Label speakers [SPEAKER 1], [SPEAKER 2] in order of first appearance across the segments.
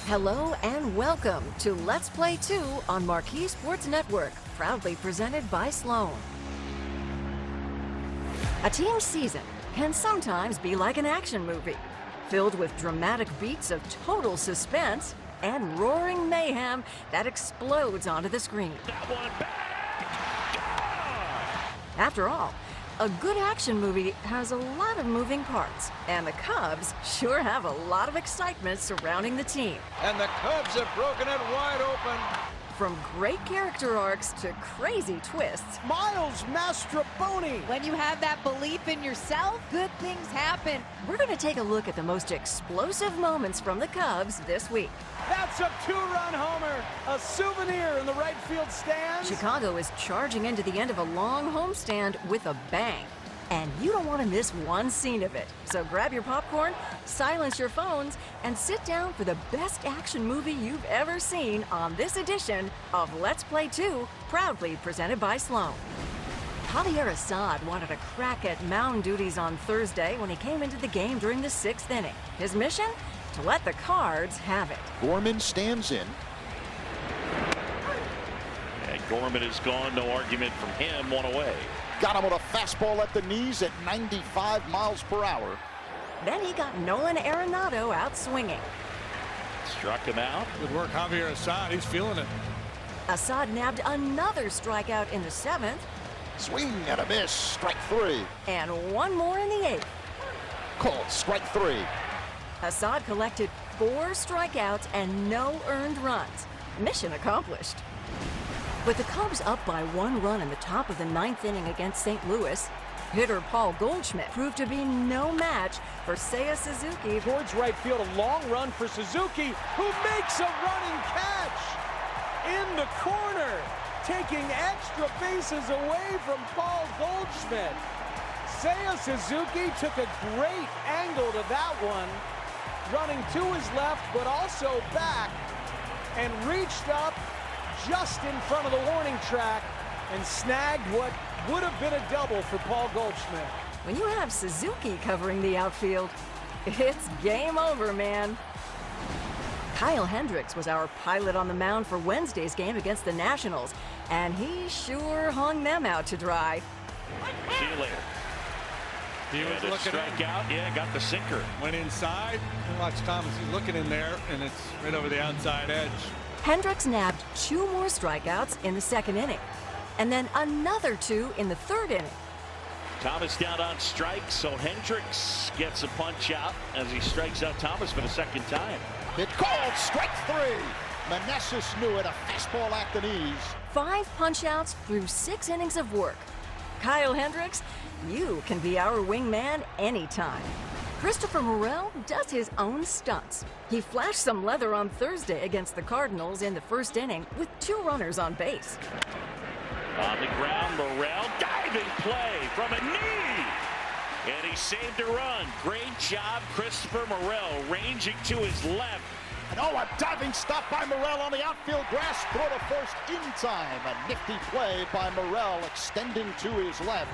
[SPEAKER 1] Hello and welcome to Let's Play 2 on MARQ Sports Network, proudly presented by Sloan. A team's season can sometimes be like an action movie, filled with dramatic beats of total suspense and roaring mayhem that explodes onto the screen.
[SPEAKER 2] That one back!
[SPEAKER 1] After all, a good action movie has a lot of moving parts, and the Cubs sure have a lot of excitement surrounding the team.
[SPEAKER 3] And the Cubs have broken it wide open.
[SPEAKER 1] From great character arcs to crazy twists,
[SPEAKER 4] Miles Mastrobuoni.
[SPEAKER 5] When you have that belief in yourself, good things happen.
[SPEAKER 1] we're going to take a look at the most explosive moments from the Cubs this week.
[SPEAKER 4] That's a two-run homer. A souvenir in the right field stands.
[SPEAKER 1] Chicago is charging into the end of a long homestand with a bang. And you don't want to miss one scene of it. So grab your popcorn, silence your phones, and sit down for the best action movie you've ever seen on this edition of Let's Play 2, proudly presented by Sloan. Javier Assad wanted a crack at mound duties on Thursday when he came into the game during the 6th inning. His mission? To let the Cards have it.
[SPEAKER 6] Gorman stands in.
[SPEAKER 2] And Gorman is gone, no argument from him, one away.
[SPEAKER 6] Got him with a fastball at the knees at 95 miles per hour.
[SPEAKER 1] Then he got Nolan Arenado out swinging.
[SPEAKER 2] Struck him out.
[SPEAKER 3] Good work, Javier Assad. He's feeling it.
[SPEAKER 1] Assad nabbed another strikeout in the 7th,
[SPEAKER 6] Swing and a miss. Strike three.
[SPEAKER 1] and one more in the 8th.
[SPEAKER 6] Called strike three.
[SPEAKER 1] Assad collected 4 strikeouts and no earned runs. Mission accomplished. With the Cubs up by 1 run in the top of the 9th inning against St. Louis, hitter Paul Goldschmidt proved to be no match for Seiya Suzuki.
[SPEAKER 4] Towards right field, a long run for Suzuki, who makes a running catch in the corner, taking extra bases away from Paul Goldschmidt. Seiya Suzuki took a great angle to that one, running to his left, but also back, and reached up just in front of the warning track and snagged what would have been a double for Paul Goldschmidt.
[SPEAKER 1] When you have Suzuki covering the outfield, it's game over, man. Kyle Hendricks was our pilot on the mound for Wednesday's game against the Nationals, and he sure hung them out to dry.
[SPEAKER 2] See you later.
[SPEAKER 3] He was
[SPEAKER 2] And a
[SPEAKER 3] looking
[SPEAKER 2] strikeout. Yeah, got the sinker.
[SPEAKER 3] Went inside. Watch Thomas. He's looking in there, and it's right over the outside edge.
[SPEAKER 1] Hendricks nabbed 2 more strikeouts in the 2nd inning, and then another 2 in the 3rd inning.
[SPEAKER 2] Thomas down on strike, so Hendricks gets a punch out as he strikes out Thomas for the 2nd time.
[SPEAKER 6] It called strike three. Meneses knew it. A fastball at the knees.
[SPEAKER 1] 5 punch-outs through 6 innings of work. Kyle Hendricks, you can be our wingman anytime. Christopher Morel does his own stunts. He flashed some leather on Thursday against the Cardinals in the 1st inning with 2 runners on base.
[SPEAKER 2] On the ground, Morel, diving play from a knee. And he saved a run. Great job, Christopher Morel, ranging to his left.
[SPEAKER 6] And a diving stop by Morel on the outfield grass. Throw to first in time. A nifty play by Morel extending to his left.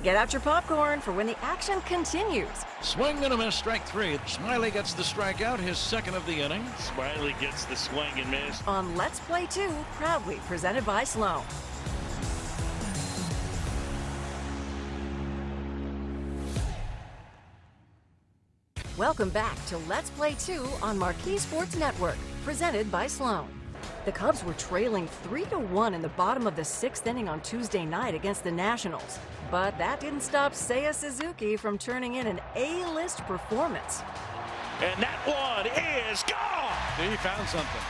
[SPEAKER 1] Get out your popcorn for when the action continues.
[SPEAKER 7] Swing and a miss, strike three. Smiley gets the strikeout, his 2nd of the inning.
[SPEAKER 2] Smiley gets the swing and miss.
[SPEAKER 1] On Let's Play 2, proudly presented by Sloan. Welcome back to Let's Play 2 on MARQ Sports Network, presented by Sloan. The Cubs were trailing 3-1 in the bottom of the 6th inning on Tuesday night against the Nationals. But that didn't stop Seiya Suzuki from turning in an A-list performance.
[SPEAKER 2] And that one is gone!
[SPEAKER 3] He found something.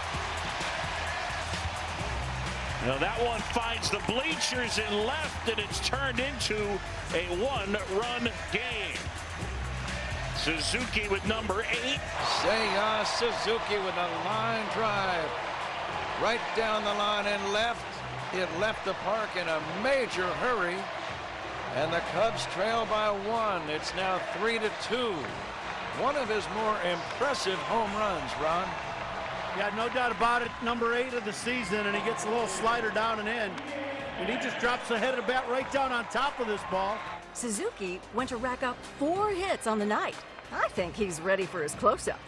[SPEAKER 2] Now that one finds the bleachers in left, and it's turned into a 1-run game. Suzuki with number 8.
[SPEAKER 3] Seiya Suzuki with a line drive. Right down the line and left. It left the park in a major hurry. And the Cubs trail by 1. It's now 3-2. One of his more impressive home runs, Ron.
[SPEAKER 4] Yeah, no doubt about it. Number 8 of the season, and he gets a little slider down and in. And he just drops the head of the bat right down on top of this ball.
[SPEAKER 1] Suzuki went to rack up 4 hits on the night. I think he's ready for his close-up.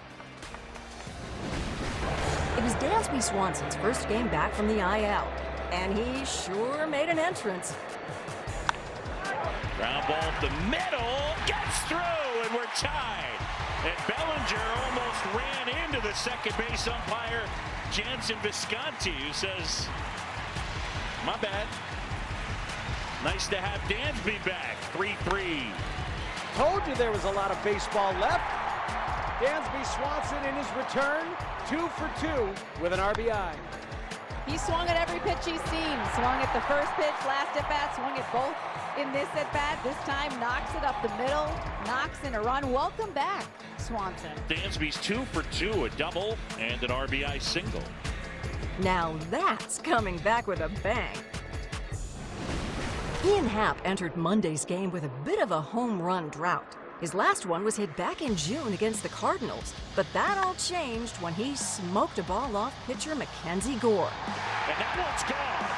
[SPEAKER 1] was Dansby Swanson's first game back from the IL, and he sure made an entrance.
[SPEAKER 2] Ground ball up the middle, gets through, and we're tied. And Bellinger almost ran into the second base umpire, Jansen Visconti, who says, my bad. Nice to have Dansby back, 3-3.
[SPEAKER 4] Told you there was a lot of baseball left. Dansby Swanson in his return, 2 for 2 with an RBI.
[SPEAKER 5] He swung at every pitch he's seen. Swung at the first pitch, last at bat, swung at both in this at bat. This time knocks it up the middle, knocks in a run. Welcome back, Swanson.
[SPEAKER 2] Dansby's 2 for 2, a double and an RBI single.
[SPEAKER 1] Now that's coming back with a bang. Ian Happ entered Monday's game with a bit of a home run drought. His last one was hit back in June against the Cardinals, but that all changed when he smoked a ball off pitcher Mackenzie Gore.
[SPEAKER 2] And that one's gone.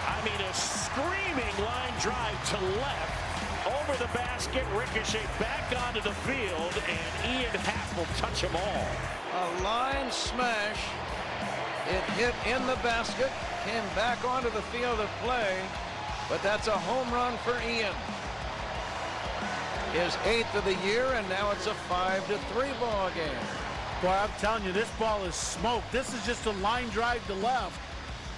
[SPEAKER 2] I mean, a screaming line drive to left, over the basket, ricochet back onto the field, and Ian Happ will touch them all.
[SPEAKER 3] A line smash. It hit in the basket, came back onto the field of play, but that's a home run for Ian. His 8th of the year, and now it's a 5-3 ball game.
[SPEAKER 8] Boy, I'm telling you, this ball is smoked. This is just a line drive to left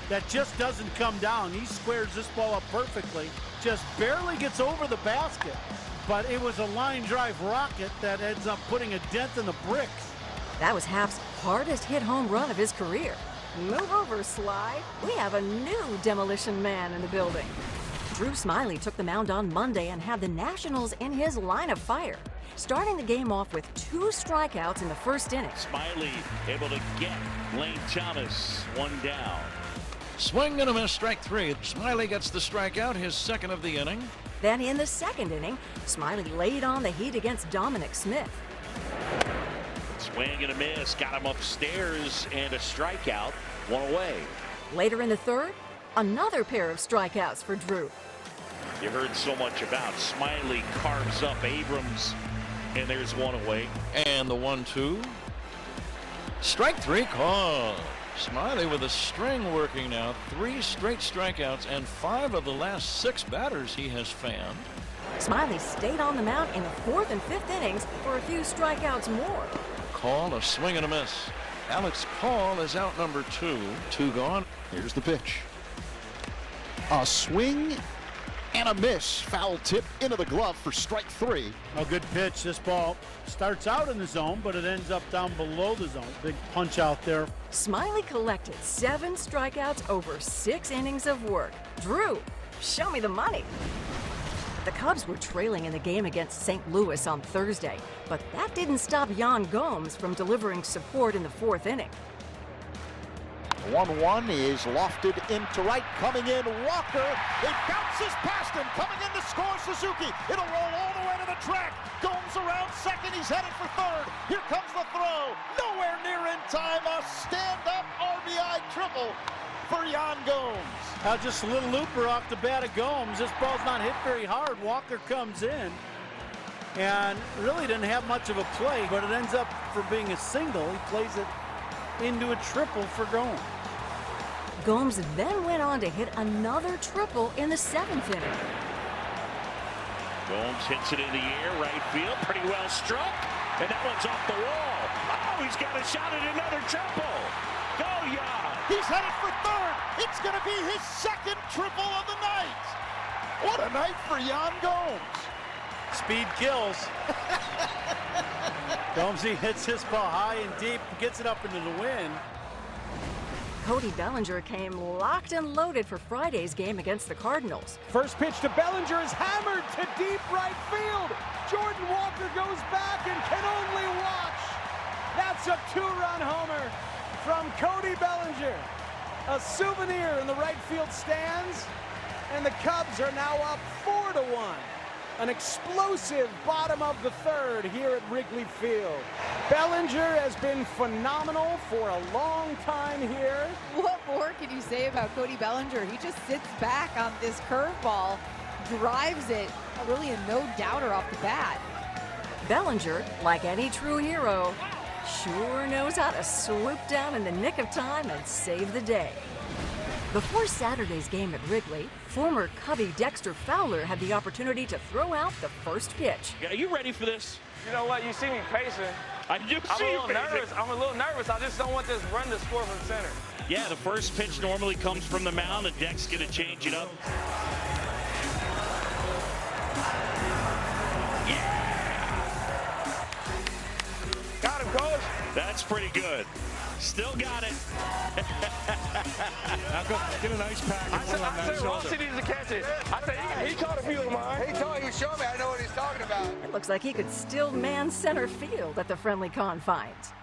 [SPEAKER 8] that just doesn't come down. He squares this ball up perfectly, just barely gets over the basket. But it was a line drive rocket that ends up putting a dent in the bricks.
[SPEAKER 1] That was Happ's hardest hit home run of his career. Move over, Sly. We have a new demolition man in the building. Drew Smyly took the mound on Monday and had the Nationals in his line of fire, starting the game off with 2 strikeouts in the first inning.
[SPEAKER 2] Smyly able to get Lane Thomas one down.
[SPEAKER 7] Swing and a miss, strike 3. Smyly gets the strikeout, his 2nd of the inning.
[SPEAKER 1] Then in the second inning, Smyly laid on the heat against Dominic Smith.
[SPEAKER 2] Swing and a miss, got him upstairs, and a strikeout, 1 away.
[SPEAKER 1] Later in the third, another pair of strikeouts for Drew.
[SPEAKER 2] You heard so much about Smyly carves up Abrams, and there's 1 away.
[SPEAKER 7] And the 1-2. Strike 3 call. Smyly with a string working now. 3 straight strikeouts, and 5 of the last 6 batters he has fanned.
[SPEAKER 1] Smyly stayed on the mound in the 4th and 5th innings for a few strikeouts more.
[SPEAKER 7] Call, a swing and a miss. Alex Call is out number 2. 2 gone.
[SPEAKER 6] Here's the pitch. A swing and a miss. Foul tip into the glove for strike 3.
[SPEAKER 8] A good pitch. This ball starts out in the zone, but it ends up down below the zone. Big punch out there.
[SPEAKER 1] Smyly collected 7 strikeouts over 6 innings of work. Drew, show me the money. The Cubs were trailing in the game against St. Louis on Thursday, but that didn't stop Yan Gomes from delivering support in the 4th inning.
[SPEAKER 6] 1-1 is lofted into right, coming in Walker. It bounces past him, coming in to score Suzuki. It'll roll all the way to the track. Gomes around second, he's headed for third. Here comes the throw, nowhere near in time. A stand-up RBI triple for Yan Gomes.
[SPEAKER 8] Now just a little looper off the bat of Gomes. This ball's not hit very hard. Walker comes in and really didn't have much of a play, but it ends up for being a single. He plays it into a triple for Gomes.
[SPEAKER 1] Gomes then went on to hit another triple in the 7th inning.
[SPEAKER 2] Gomes hits it in the air, right field, pretty well struck, and that one's off the wall. Oh, he's got a shot at another triple. Go, Yan.
[SPEAKER 6] He's headed for third. It's going to be his 2nd triple of the night. What a night for Yan Gomes.
[SPEAKER 8] Speed kills. Gomes hits his ball high and deep, gets it up into the wind.
[SPEAKER 1] Cody Bellinger came locked and loaded for Friday's game against the Cardinals.
[SPEAKER 4] First pitch to Bellinger is hammered to deep right field. Jordan Walker goes back and can only watch. That's a 2-run homer from Cody Bellinger. A souvenir in the right field stands, and the Cubs are now up 4-1. An explosive bottom of the 3rd here at Wrigley Field. Bellinger has been phenomenal for a long time here.
[SPEAKER 5] What more can you say about Cody Bellinger? He just sits back on this curveball, drives it, really a no-doubter off the bat.
[SPEAKER 1] Bellinger, like any true hero, sure knows how to swoop down in the nick of time and save the day. Before Saturday's game at Wrigley, former Cubby Dexter Fowler had the opportunity to throw out the first pitch.
[SPEAKER 2] Are you ready for this?
[SPEAKER 9] You know what? You see me pacing.
[SPEAKER 2] I do see you pacing.
[SPEAKER 9] I'm a little nervous. I just don't want this run to score from center.
[SPEAKER 2] Yeah, the first pitch normally comes from the mound, and Dex going to change it up. Yeah!
[SPEAKER 9] Got him, coach.
[SPEAKER 2] That's pretty good. Still got it.
[SPEAKER 10] Now go get a nice pack.
[SPEAKER 9] I said Rossi needs to catch it. I said he caught a few of mine.
[SPEAKER 11] He told me, he showed me. I know what he's talking about.
[SPEAKER 1] It looks like he could still man center field at the friendly confines.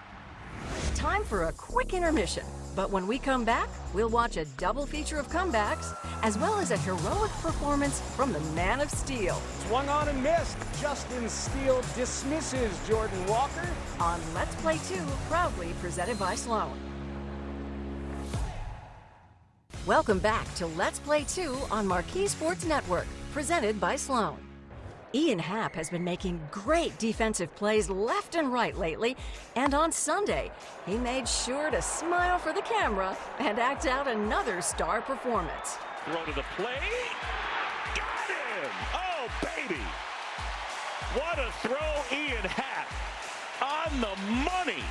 [SPEAKER 1] Time for a quick intermission. But when we come back, we'll watch a double feature of comebacks, as well as a heroic performance from the Man of Steel.
[SPEAKER 4] Swung on and missed. Justin Steele dismisses Jordan Walker.
[SPEAKER 1] On Let's Play 2, proudly presented by Sloan. Welcome back to Let's Play 2 on MARQ Sports Network, presented by Sloan. Ian Happ has been making great defensive plays left and right lately, and on Sunday, he made sure to smile for the camera and act out another star performance.
[SPEAKER 2] Throw to the plate. Got him! Oh, baby! What a throw, Ian Happ. On the money.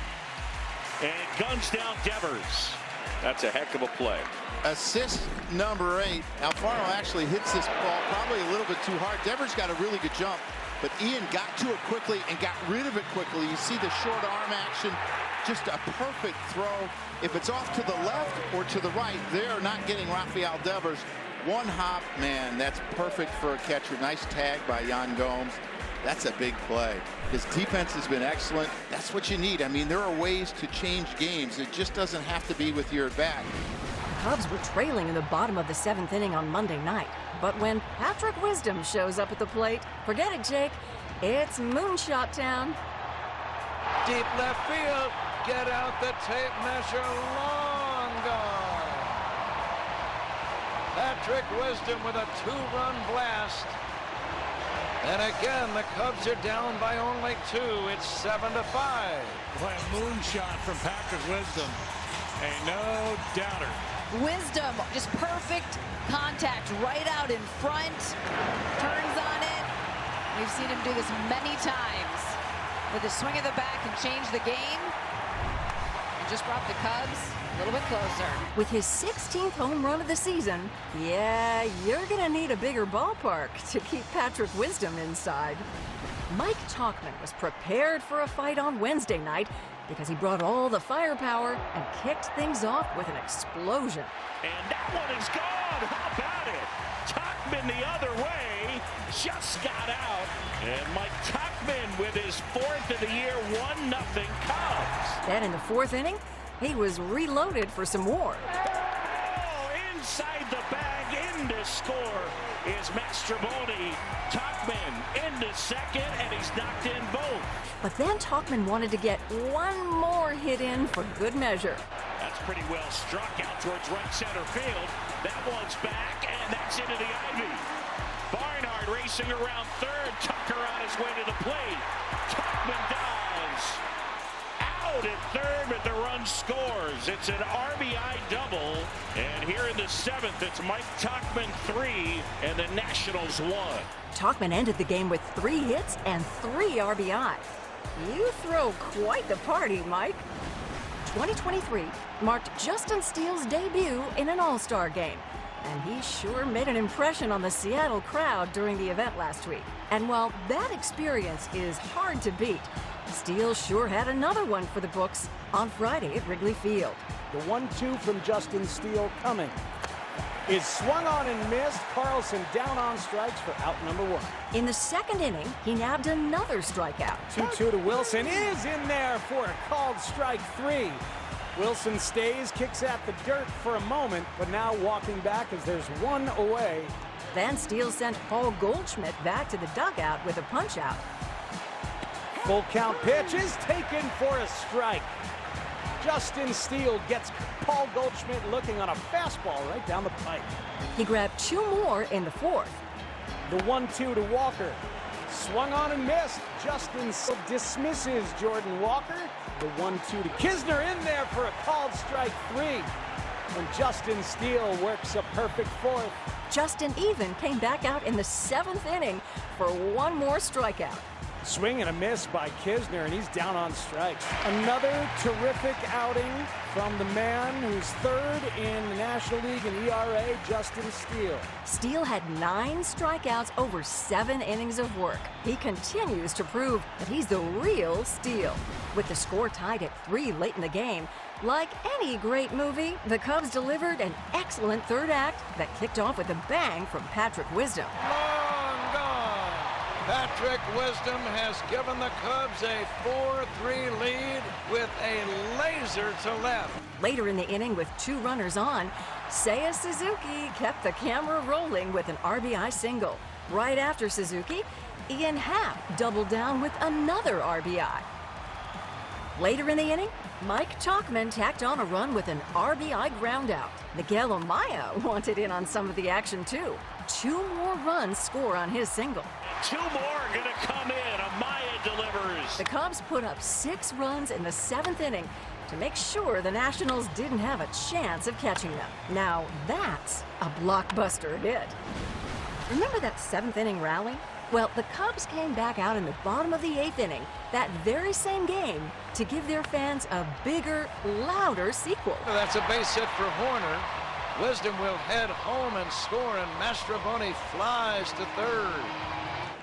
[SPEAKER 2] And guns down Devers. That's a heck of a play.
[SPEAKER 6] Assist number 8. Alfaro actually hits this ball probably a little bit too hard. Devers got a really good jump, but Ian got to it quickly and got rid of it quickly. You see the short arm action, just a perfect throw. If it's off to the left or to the right, they're not getting Rafael Devers. One hop, man, that's perfect for a catcher. Nice tag by Yan Gomes. That's a big play. His defense has been excellent. That's what you need. I mean, there are ways to change games. It just doesn't have to be with your bat.
[SPEAKER 1] The Cubs were trailing in the bottom of the 7th inning on Monday night. But when Patrick Wisdom shows up at the plate, forget it, Jake. It's Moonshot Town.
[SPEAKER 3] Deep left field. Get out the tape measure. Long gone. Patrick Wisdom with a 2-run blast. And again, the Cubs are down by only 2. It's 7-5.
[SPEAKER 10] Boy, a moonshot from Patrick Wisdom. A no doubter.
[SPEAKER 5] Wisdom, just perfect contact right out in front. Turns on it. We've seen him do this many times. With a swing of the bat can change the game. And just brought the Cubs a little bit closer.
[SPEAKER 1] With his 16th home run of the season, yeah, you're gonna need a bigger ballpark to keep Patrick Wisdom inside. Mike Tauchman was prepared for a fight on Wednesday night because he brought all the firepower and kicked things off with an explosion.
[SPEAKER 2] And that one is gone. How about it? Tauchman the other way, just got out. And Mike Tauchman with his 4th of the year, 1-0 Cubs.
[SPEAKER 1] Then in the 4th inning, he was reloaded for some more.
[SPEAKER 2] Oh, inside the bag, in to score is Mastroboni. Tauchman into second, and he's knocked in both.
[SPEAKER 1] But then Tauchman wanted to get one more hit in for good measure.
[SPEAKER 2] That's pretty well struck out towards right center field. That one's back, and that's into the ivy. Barnard racing around third. Tucker on his way to the plate. Tauchman dives. Out at third, but the run scores. It's an RBI double. And here in the 7th, it's Mike Tauchman 3 and the Nationals 1.
[SPEAKER 1] Tauchman ended the game with 3 hits and 3 RBI. You throw quite the party, Mike. 2023 marked Justin Steele's debut in an All-Star game. And he sure made an impression on the Seattle crowd during the event last week. And while that experience is hard to beat, Steele sure had another one for the books on Friday at Wrigley Field.
[SPEAKER 4] The 1-2 from Justin Steele coming. Is swung on and missed. Carlson down on strikes for out number 1.
[SPEAKER 1] In the 2nd inning, he nabbed another strikeout.
[SPEAKER 4] 2-2 to Wilson is in there for a called strike 3. Wilson stays, kicks at the dirt for a moment, but now walking back as there's 1 away.
[SPEAKER 1] Then Steele sent Paul Goldschmidt back to the dugout with a punch-out.
[SPEAKER 4] Full count pitch is taken for a strike. Justin Steele gets Paul Goldschmidt looking on a fastball right down the pipe.
[SPEAKER 1] He grabbed 2 more in the 4th.
[SPEAKER 4] The 1-2 to Walker. Swung on and missed. Justin dismisses Jordan Walker. The 1-2 to Kisner in there for a called strike 3. And Justin Steele works a perfect 4th.
[SPEAKER 1] Justin even came back out in the 7th inning for one more strikeout.
[SPEAKER 4] Swing and a miss by Kisner, and he's down on strikes. Another terrific outing from the man who's 3rd in the National League in ERA, Justin Steele.
[SPEAKER 1] Steele had 9 strikeouts over 7 innings of work. He continues to prove that he's the real Steele. With the score tied at 3 late in the game, like any great movie, the Cubs delivered an excellent 3rd act that kicked off with a bang from Patrick Wisdom.
[SPEAKER 3] Long gone. Patrick Wisdom has given the Cubs a 4-3 lead with a laser to left.
[SPEAKER 1] Later in the inning with 2 runners on, Seiya Suzuki kept the camera rolling with an RBI single. Right after Suzuki, Ian Happ doubled down with another RBI. Later in the inning, Mike Tauchman tacked on a run with an RBI groundout. Miguel Amaya wanted in on some of the action too. 2 more runs score on his single.
[SPEAKER 2] 2 more gonna come in. Amaya delivers.
[SPEAKER 1] The Cubs put up 6 runs in the 7th inning to make sure the Nationals didn't have a chance of catching them. Now that's a blockbuster hit. Remember that 7th inning rally? Well, the Cubs came back out in the bottom of the 8th inning, that very same game, to give their fans a bigger, louder sequel.
[SPEAKER 3] That's a base hit for Horner. Wisdom will head home and score, and Mastrobuoni flies to 3rd.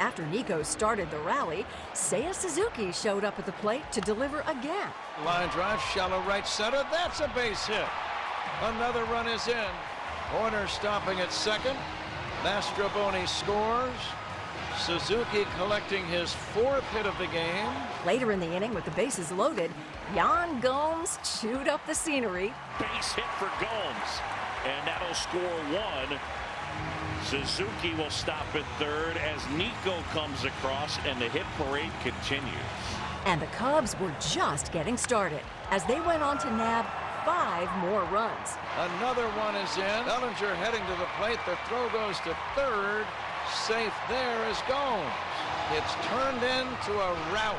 [SPEAKER 1] After Nico started the rally, Seiya Suzuki showed up at the plate to deliver again.
[SPEAKER 3] Line drive, shallow right center. That's a base hit. Another run is in. Horner stopping at 2nd. Mastrobuoni scores. Suzuki collecting his 4th hit of the game.
[SPEAKER 1] Later in the inning, with the bases loaded, Yan Gomes chewed up the scenery.
[SPEAKER 2] Base hit for Gomes, and that'll score 1. Suzuki will stop at 3rd as Nico comes across, and the hit parade continues.
[SPEAKER 1] And the Cubs were just getting started as they went on to nab 5 more runs.
[SPEAKER 3] Another one is in. Bellinger heading to the plate. The throw goes to 3rd. Safe there is Gomes. It's turned into a rout.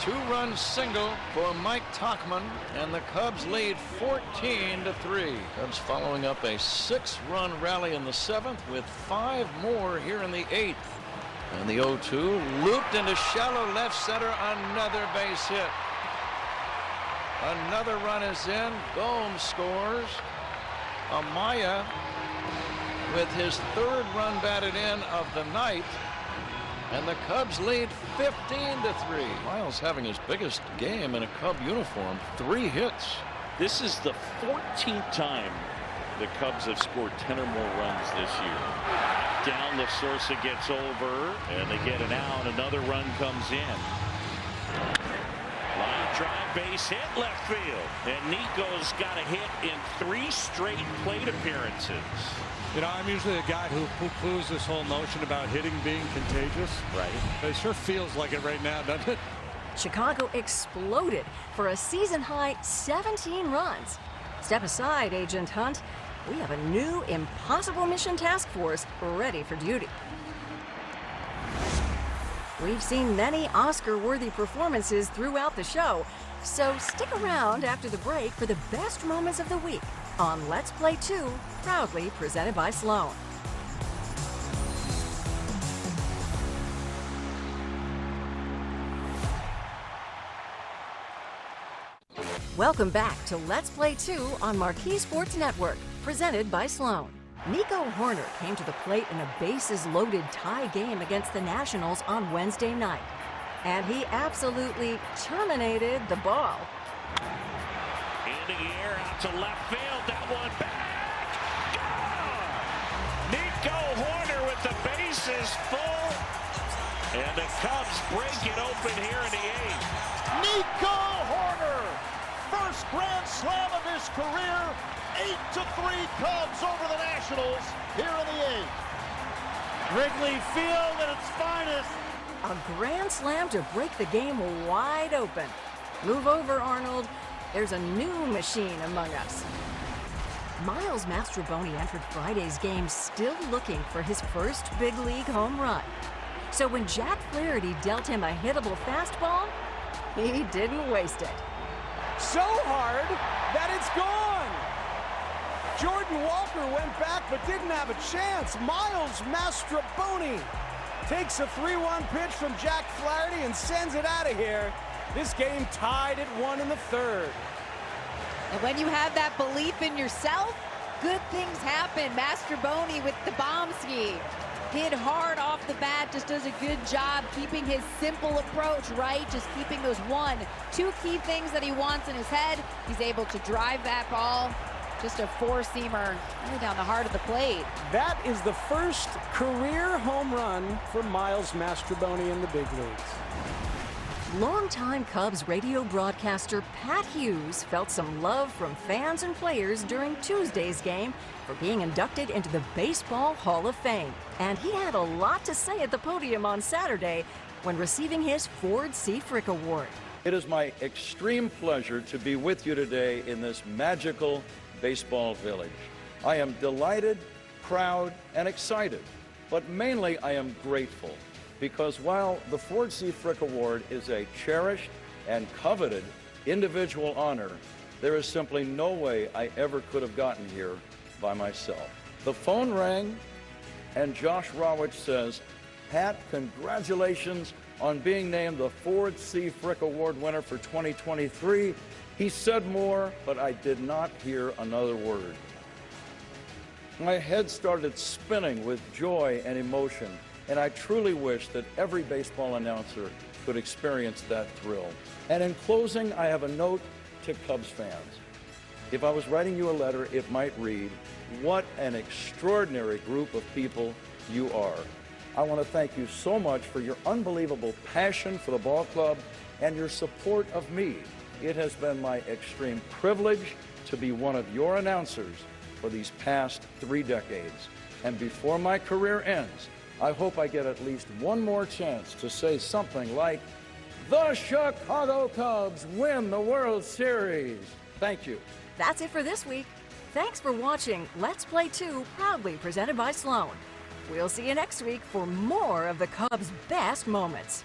[SPEAKER 3] 2-run single for Mike Tauchman, and the Cubs lead 14-3.
[SPEAKER 7] Cubs following up a 6-run rally in the 7th with 5 more here in the 8th. And the 0-2
[SPEAKER 3] Looped into shallow left center. Another base hit. Another run is in. Gomes scores. Amaya with his 3rd run batted in of the night, and the Cubs lead 15-3.
[SPEAKER 7] Miles having his biggest game in a Cub uniform. 3 hits.
[SPEAKER 2] This is the 14th time the Cubs have scored 10 or more runs this year. Down, the Sorsa gets over, and they get an out. Another run comes in. Line drive, base hit, left field. And Nico's got a hit in 3 straight plate appearances.
[SPEAKER 10] You know, I'm usually a guy who poo-poos this whole notion about hitting being contagious.
[SPEAKER 2] Right.
[SPEAKER 10] But it sure feels like it right now, doesn't it?
[SPEAKER 1] Chicago exploded for a season-high 17 runs. Step aside, Agent Hunt. We have a new impossible mission task force ready for duty. We've seen many Oscar-worthy performances throughout the show, so stick around after the break for the best moments of the week on Let's Play 2, proudly presented by Sloan. Welcome back to Let's Play 2 on MARQ Sports Network, presented by Sloan. Nico Horner came to the plate in a bases-loaded tie game against the Nationals on Wednesday night, and he absolutely terminated the ball.
[SPEAKER 2] In the air, out to left field, that one back, gone! Nico Horner with the bases full, and the Cubs break it open here in the 8th.
[SPEAKER 6] Nico Horner, first grand slam of his career, 8-3 Cubs over the Nationals here in the 8th.
[SPEAKER 8] Wrigley Field at its finest.
[SPEAKER 1] A grand slam to break the game wide open. Move over, Arnold. There's a new machine among us. Miles Mastrobuoni entered Friday's game still looking for his first big league home run. So when Jack Flaherty dealt him a hittable fastball, he didn't waste it.
[SPEAKER 4] So hard that it's gone. Jordan Walker went back but didn't have a chance. Miles Mastrobuoni takes a 3-1 pitch from Jack Flaherty and sends it out of here. This game tied at 1 in the 3rd.
[SPEAKER 5] And when you have that belief in yourself, good things happen. Mastrobuoni with the bomb ski. Hit hard off the bat, just does a good job keeping his simple approach, right? Just keeping those 1, 2 key things that he wants in his head. He's able to drive that ball. Just a 4-seamer right down the heart of the plate.
[SPEAKER 4] That is the first career home run for Miles Mastrobuoni in the big leagues.
[SPEAKER 1] Longtime Cubs radio broadcaster Pat Hughes felt some love from fans and players during Tuesday's game for being inducted into the Baseball Hall of Fame. And he had a lot to say at the podium on Saturday when receiving his Ford C. Frick Award.
[SPEAKER 7] It is my extreme pleasure to be with you today in this magical baseball village. I am delighted, proud, and excited, but mainly I am grateful. Because while the Ford C. Frick Award is a cherished and coveted individual honor, there is simply no way I ever could have gotten here by myself. The phone rang, and Josh Rawitz says, "Pat, congratulations on being named the Ford C. Frick Award winner for 2023. He said more, but I did not hear another word. My head started spinning with joy and emotion, and I truly wish that every baseball announcer could experience that thrill. And in closing, I have a note to Cubs fans. If I was writing you a letter, it might read, "What an extraordinary group of people you are." I want to thank you so much for your unbelievable passion for the ball club and your support of me. It has been my extreme privilege to be one of your announcers for these past 3 decades. And before my career ends, I hope I get at least one more chance to say something like, "The Chicago Cubs win the World Series." Thank you.
[SPEAKER 1] That's it for this week. Thanks for watching Let's Play 2, proudly presented by Sloan. We'll see you next week for more of the Cubs' best moments.